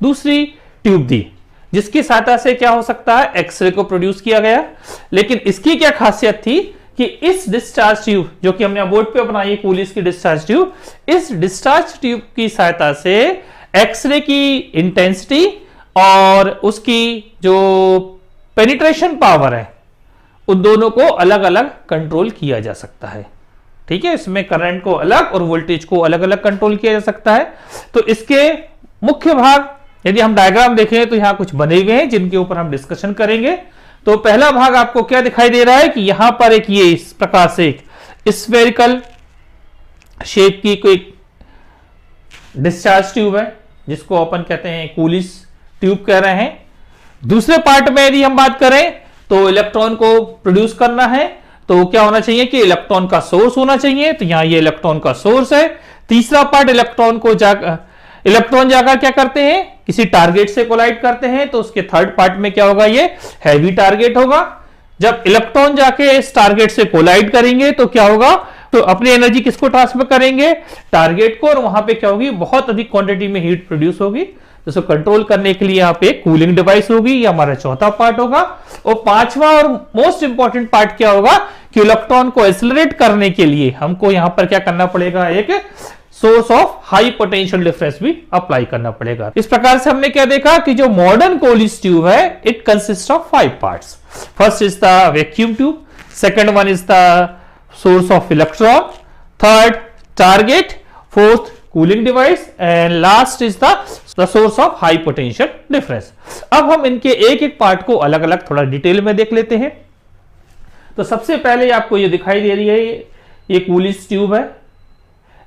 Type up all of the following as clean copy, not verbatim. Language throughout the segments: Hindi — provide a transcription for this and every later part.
दूसरी ट्यूब दी जिसकी सहायता से क्या हो सकता है, एक्सरे को प्रोड्यूस किया गया। लेकिन इसकी क्या खासियत थी कि इस डिस्चार्ज ट्यूब जो कि हमने बोर्ड पे बनाई है, कूलिस की डिस्चार्ज ट्यूब, इस डिस्चार्ज ट्यूब की सहायता से एक्सरे की इंटेंसिटी और उसकी जो पेनिट्रेशन पावर है उन दोनों को अलग अलग कंट्रोल किया जा सकता है। ठीक है, इसमें करंट को अलग और वोल्टेज को अलग अलग कंट्रोल किया जा सकता है। तो इसके मुख्य भाग यदि हम डायग्राम देखें तो यहां कुछ बने हुए हैं जिनके ऊपर हम डिस्कशन करेंगे। तो पहला भाग आपको क्या दिखाई दे रहा है कि यहां पर एक ये इस प्रकार से एक स्फेरिकल शेप की कोई डिस्चार्ज ट्यूब है जिसको अपन कहते हैं कूलिस ट्यूब कह रहे हैं। दूसरे पार्ट में यदि हम बात करें तो इलेक्ट्रॉन को प्रोड्यूस करना है तो क्या होना चाहिए कि इलेक्ट्रॉन का सोर्स होना चाहिए, तो यहां ये इलेक्ट्रॉन का सोर्स है। तीसरा पार्ट इलेक्ट्रॉन जाकर क्या करते हैं, किसी टारगेट से कोलाइड करते हैं, तो उसके थर्ड पार्ट में क्या होगा, ये हैवी टारगेट होगा। जब इलेक्ट्रॉन जाके इस टारगेट से कोलाइड करेंगे तो क्या होगा, तो अपनी एनर्जी किसको ट्रांसफर करेंगे, टारगेट को, और वहां पे क्या होगी, बहुत अधिक क्वांटिटी में हीट प्रोड्यूस होगी। तो कंट्रोल करने के लिए यहाँ पे कूलिंग डिवाइस होगी, ये हमारा चौथा पार्ट होगा। और पांचवा और मोस्ट इंपॉर्टेंट पार्ट क्या होगा कि इलेक्ट्रॉन को एक्सेलरेट करने के लिए हमको यहां पर क्या करना पड़ेगा, एक source of high potential difference भी अप्लाई करना पड़ेगा। इस प्रकार से हमने क्या देखा कि जो मॉडर्न कूलिस ट्यूब है it consist of 5 parts. First is the vacuum tube, second one is the source of electron, third target, fourth cooling device and last is the source of high potential difference. अब हम इनके एक एक पार्ट को अलग अलग थोड़ा डिटेल में देख लेते हैं। तो सबसे पहले आपको ये दिखाई दे रही है, ये कूलिस ट्यूब है।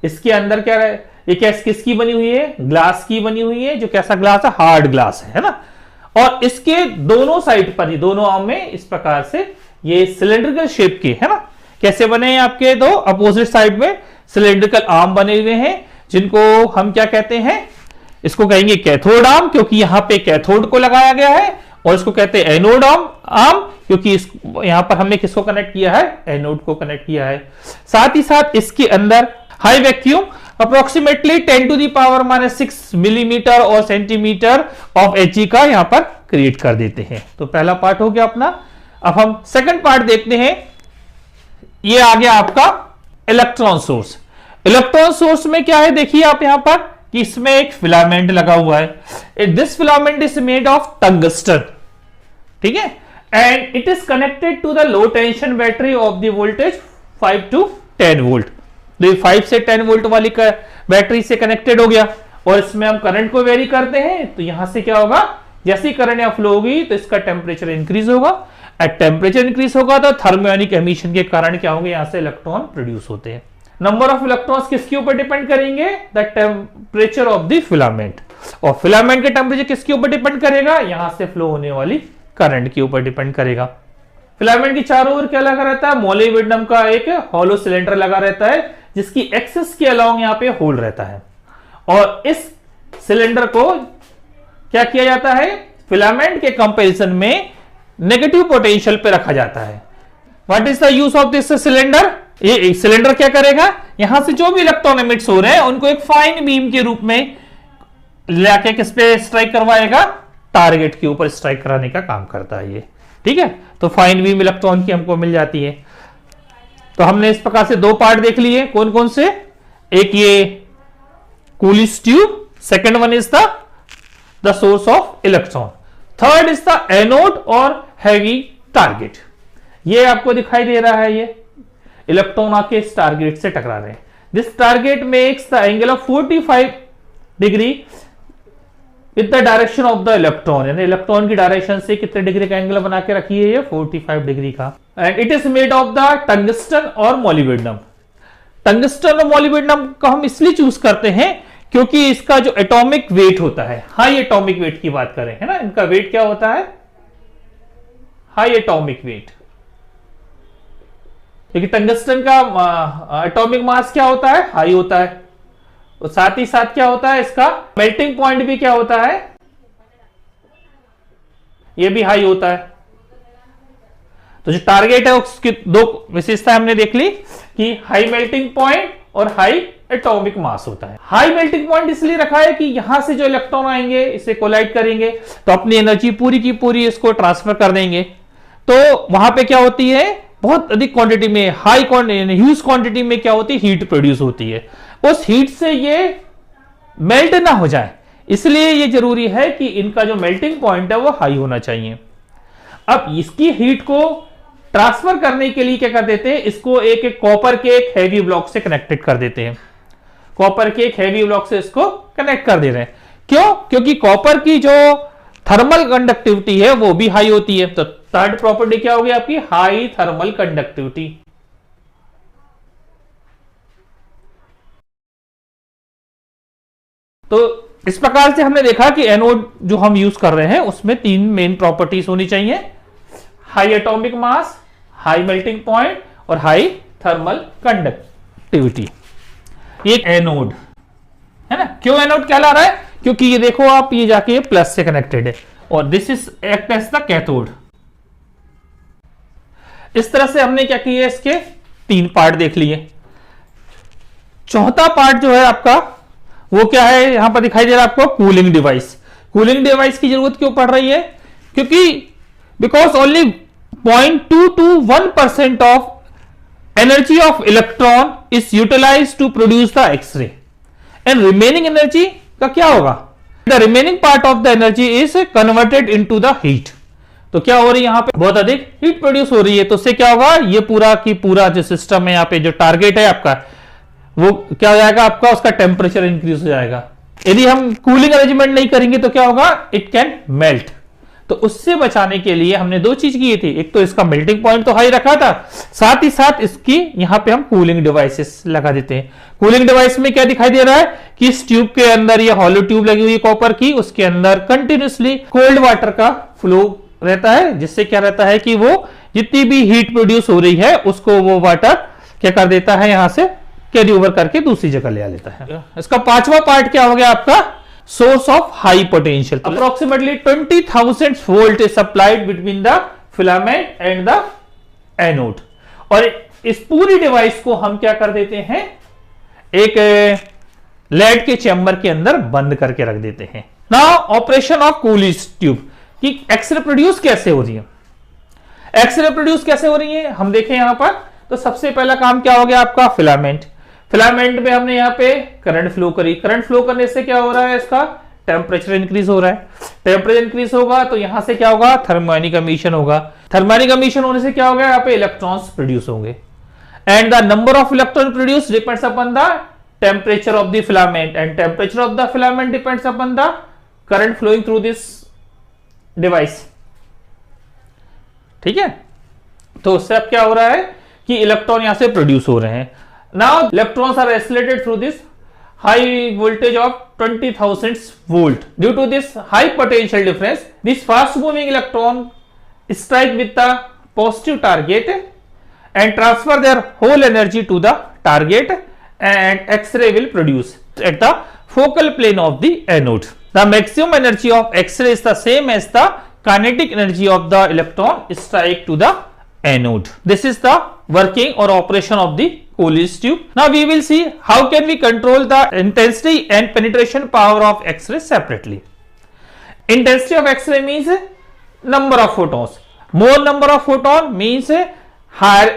इसके अंदर क्या है, ये किसकी बनी हुई है, ग्लास की बनी हुई है। जो कैसा ग्लास है, हार्ड ग्लास है ना। और इसके दोनों साइड पर, दोनों आर्म में इस प्रकार से ये सिलेंड्रिकल शेप के है ना, कैसे बने हैं आपके दो अपोजिट साइड में सिलेंड्रिकल आर्म बने हुए हैं, जिनको हम क्या कहते हैं, इसको कहेंगे कैथोड आर्म क्योंकि यहां पे कैथोड को लगाया गया है, और इसको कहते हैं एनोड आर्म क्योंकि यहां पर हमने किसको कनेक्ट किया है, एनोड को कनेक्ट किया है। साथ ही साथ इसके अंदर हाई वैक्यूम अप्रोक्सीमेटली 10⁻⁻⁶ मिलीमीटर और सेंटीमीटर ऑफ Hg का यहां पर क्रिएट कर देते हैं। तो पहला पार्ट हो गया अपना। अब हम सेकंड पार्ट देखते हैं। ये आ गया आपका इलेक्ट्रॉन सोर्स। इलेक्ट्रॉन सोर्स में क्या है, देखिए आप यहां पर कि इसमें एक फिलामेंट लगा हुआ है। This filament is made of tungsten, ठीक है, and it is connected to the low tension battery of the voltage 5 to 10 volt. 5 से 10 वोल्ट वाली बैटरी से कनेक्टेड हो गया, और इसमें हम करंट को वेरी करते हैं। तो यहां से क्या होगा, जैसी करंट यहां फ्लो होगी तो इसका टेम्परेचर इंक्रीज होगा। एट टेम्परेचर इंक्रीज होगा तो थर्मियोनिक एमिशन के कारण क्या होंगे, यहां से इलेक्ट्रॉन प्रोड्यूस होते हैं। नंबर ऑफ इलेक्ट्रॉन्स किसके ऊपर डिपेंड करेंगे, the temperature of the filament. और फिलामेंट के टेम्परेचर किसके ऊपर डिपेंड करेगा, यहां से फ्लो होने वाली करंट के ऊपर डिपेंड करेगा। फिलामेंट की चारों ओर क्या लगा रहता है, मोलिब्डेनम का एक हॉलो सिलेंडर लगा रहता है जिसकी एक्सिस के अलोंग यहां पे होल रहता है। और इस सिलेंडर को क्या किया जाता है, फिलामेंट के कंपैरिजन में नेगेटिव पोटेंशियल पे रखा जाता है। What is the use of this cylinder, ये सिलेंडर क्या करेगा, यहां से जो भी इलेक्ट्रॉन एमिट्स हो रहे हैं उनको एक फाइन बीम के रूप में लाके किस पे स्ट्राइक करवाएगा, टारगेट के ऊपर स्ट्राइक कराने का काम करता है ये, ठीक है। तो फाइन बीम इलेक्ट्रॉन की हमको मिल जाती है। तो हमने इस प्रकार से दो पार्ट देख लिए, कौन कौन से, एक ये Coolidge tube, second one is the source of electron, third is the anode और हैवी टारगेट। ये आपको दिखाई दे रहा है, ये इलेक्ट्रॉन आके इस टारगेट से टकरा रहे हैं। This target makes the angle of 45 degree with the direction of the electron, यानी इलेक्ट्रॉन की डायरेक्शन से कितने डिग्री का एंगल बना के रखी है, ये 45 डिग्री का। And it is made of the tungsten और मोलिब्डेनम। टंगस्टन और मोलिब्डेनम को हम इसलिए चूज करते हैं क्योंकि इसका जो एटॉमिक वेट होता है, हाई एटॉमिक वेट की बात करें, है ना, इनका वेट क्या होता है, हाई एटॉमिक वेट। क्योंकि टंगस्टन का एटॉमिक मास क्या होता है, हाई होता है, और साथ ही साथ क्या होता है, इसका मेल्टिंग पॉइंट भी क्या होता है, ये भी हाई होता है। तो जो टारगेट है उसकी दो विशेषताएं हमने देख ली कि हाई मेल्टिंग पॉइंट और हाई एटॉमिक मास होता है। हाई मेल्टिंग पॉइंट इसलिए रखा है कि यहां से जो इलेक्ट्रॉन आएंगे इसे कोलाइड करेंगे तो अपनी एनर्जी पूरी की पूरी इसको ट्रांसफर कर देंगे। तो वहां पे क्या होती है, बहुत अधिक क्वांटिटी में, ह्यूज क्वांटिटी में क्या होती है, हीट प्रोड्यूस होती है। उस हीट से ये मेल्ट ना हो जाए, इसलिए ये जरूरी है कि इनका जो मेल्टिंग पॉइंट है वो हाई होना चाहिए। अब इसकी हीट को ट्रांसफर करने के लिए क्या कर देते हैं, इसको एक कॉपर के एक हैवी ब्लॉक से कनेक्टेड कर देते हैं। कॉपर के एक हैवी ब्लॉक से इसको कनेक्ट कर दे रहे हैं। क्यों? क्योंकि कॉपर की जो थर्मल कंडक्टिविटी है वो भी हाई होती है। तो थर्ड प्रॉपर्टी क्या होगी आपकी, हाई थर्मल कंडक्टिविटी। तो इस प्रकार से हमने देखा कि एनोड जो हम यूज कर रहे हैं उसमें तीन मेन प्रॉपर्टीज होनी चाहिए, high atomic mass, high melting point और हाई थर्मल कंडक्टिविटी। ये एनोड है ना। क्यों एनोड कहला रहा है, क्योंकि ये देखो आप, ये जाके प्लस से कनेक्टेड है और this is act as the cathode. इस तरह से हमने क्या किया, इसके तीन पार्ट देख लिए। चौथा पार्ट जो है आपका वो क्या है, यहां पर दिखाई दे रहा है आपको, कूलिंग डिवाइस। कूलिंग डिवाइस की जरूरत क्यों पड़ रही है, क्योंकि because only 0.2 to 1% of energy of electron is utilize to produce the X ray and remaining energy का क्या होगा, the remaining part of the energy is converted into the heat. तो क्या हो रही है, यहां पे बहुत अधिक हीट प्रोड्यूस हो रही है। तो उससे क्या होगा, ये पूरा की पूरा जो सिस्टम है, यहाँ पे जो टारगेट है आपका, वो क्या हो जाएगा आपका, उसका टेम्परेचर इंक्रीज हो जाएगा। यदि हम कूलिंग अरेंजमेंट नहीं करेंगे तो क्या होगा, इट कैन मेल्ट। तो उससे बचाने के लिए हमने दो चीज की थी, एक तो इसका मेल्टिंग पॉइंट तो हाई रखा था, साथ ही साथ इसकी यहां पे हम कूलिंग डिवाइसेस लगा देते हैं। कूलिंग डिवाइस में क्या दिखाई दे रहा है कि इस ट्यूब के अंदर, ये हॉलो ट्यूब लगी हुई है कॉपर की, उसके अंदर कंटिन्यूसली कोल्ड वाटर का फ्लो रहता है, जिससे क्या रहता है कि वो जितनी भी हीट प्रोड्यूस हो रही है उसको वो वाटर क्या कर देता है, यहां से कैरी ओवर करके दूसरी जगह ले आ लेता है। इसका पांचवा पार्ट क्या हो गया आपका, source of high potential. Approximately 20,000 volt is supplied between the filament and the anode. और इस पूरी डिवाइस को हम क्या कर देते हैं, एक लेड के चैम्बर के अंदर बंद करके रख देते हैं। Now operation of cooling tube, कि एक्सरे प्रोड्यूस कैसे हो रही है। एक्सरे प्रोड्यूस कैसे हो रही है हम देखें यहां पर। तो सबसे पहला काम क्या हो गया आपका, फिलामेंट। फिलामेंट में हमने यहाँ पे करंट फ्लो करी। करंट फ्लो करने से क्या हो रहा है, इसका टेम्परेचर इंक्रीज हो रहा है। टेम्परेचर इंक्रीज होगा तो यहां से क्या होगा, थर्मोनिक एमिशन होगा। थर्मोनिक एमिशन होने से क्या होगा, यहाँ पे इलेक्ट्रॉन्स प्रोड्यूस होंगे and the number of electron produce depends upon the temperature of the filament and temperature of the filament depends upon the current flowing through this device. ठीक है, तो उससे अब क्या हो रहा है कि इलेक्ट्रॉन यहां से प्रोड्यूस हो रहे हैं। Now electrons are accelerated through this high voltage of 20,000 volt. Due to this high potential difference, this fast moving electron strike with the positive target and transfer their whole energy to the target and X-ray will produce at the focal plane of the anode. The maximum energy of X-ray is the same as the kinetic energy of the electron strike to the anode. This is the working or operation of the Coolidge tube. Now we will see how can we control the intensity and penetration power of X-ray separately. Intensity of X-ray means number of photons. More number of photon means higher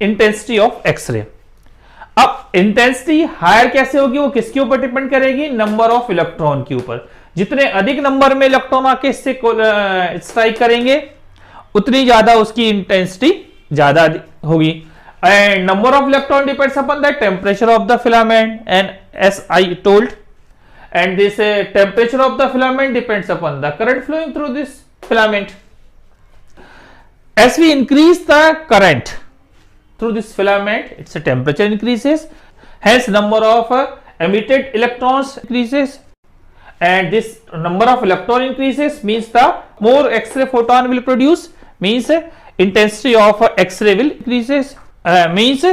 intensity of X-ray. अब इंटेंसिटी हायर कैसे होगी, वो किसके ऊपर डिपेंड करेगी, नंबर ऑफ इलेक्ट्रॉन के ऊपर। जितने अधिक नंबर में इलेक्ट्रॉन आके इससे स्ट्राइक करेंगे उतनी ज्यादा उसकी इंटेंसिटी ज्यादा होगी। And number of electron depends upon the temperature of the filament and as I told and this temperature of the filament depends upon the current flowing through this filament. As we increase the current through this filament, its temperature increases, hence number of emitted electrons increases, and this number of electron increases means the more X-ray photon will produce, means intensity of X-ray will increases, means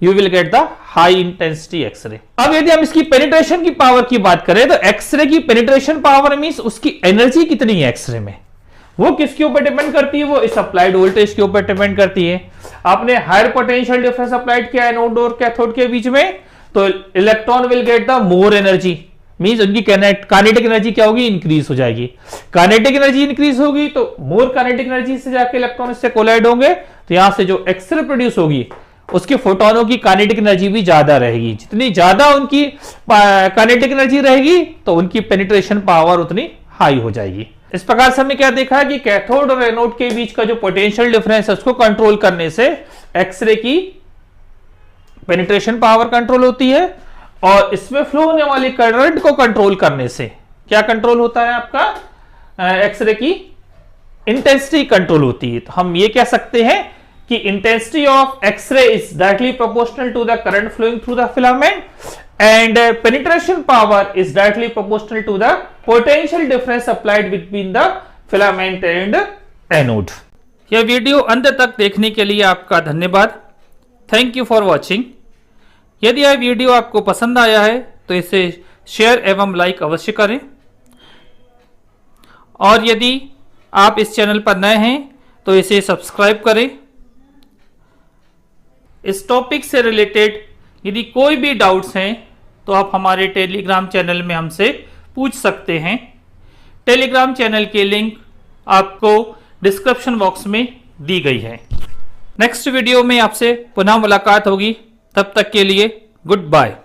you will get the high intensity X-ray. अब यदि हम इसकी पेनिट्रेशन की पावर की बात करें तो X-ray की पेनिट्रेशन पावर मींस उसकी एनर्जी कितनी है X-ray में, वो किसके ऊपर डिपेंड करती है, वो इस अप्लाइड वोल्टेज के ऊपर डिपेंड करती है। आपने हायर पोटेंशियल डिफरेंस अप्लाइड किया एनोड और कैथोड के बीच में, तो electron will get the more energy, means उनकी काइनेटिक एनर्जी क्या होगी, इंक्रीज हो जाएगी। काइनेटिक एनर्जी इंक्रीज होगी तो मोर काइनेटिक एनर्जी से जाके इलेक्ट्रॉन इससे कोलाइड होंगे, तो यहां से जो एक्सरे प्रोड्यूस होगी उसके फोटोनों की काइनेटिक एनर्जी भी ज्यादा रहेगी। जितनी ज्यादा उनकी काइनेटिक एनर्जी रहेगी तो उनकी पेनिट्रेशन पावर उतनी हाई हो जाएगी। इस प्रकार से हमने क्या देखा है कि कैथोड और एनोड के बीच का जो पोटेंशियल डिफरेंस है उसको कंट्रोल करने से एक्सरे की पेनिट्रेशन पावर कंट्रोल होती है, और इसमें फ्लो होने वाली करंट को कंट्रोल करने से क्या कंट्रोल होता है, आपका एक्सरे की इंटेंसिटी कंट्रोल होती है। तो हम ये कह सकते हैं कि intensity of X ray is directly proportional to the current flowing through the filament, and penetration power is directly proportional to the potential difference applied between the filament and anode। यह वीडियो अंत तक देखने के लिए आपका धन्यवाद। Thank you for watching. यदि यह वीडियो आपको पसंद आया है तो इसे शेयर एवं लाइक अवश्य करें, और यदि आप इस चैनल पर नए हैं तो इसे सब्सक्राइब करें। इस टॉपिक से रिलेटेड यदि कोई भी डाउट्स हैं तो आप हमारे टेलीग्राम चैनल में हमसे पूछ सकते हैं। टेलीग्राम चैनल की लिंक आपको डिस्क्रिप्शन बॉक्स में दी गई है। नेक्स्ट वीडियो में आपसे पुनः मुलाकात होगी, तब तक के लिए गुड बाय।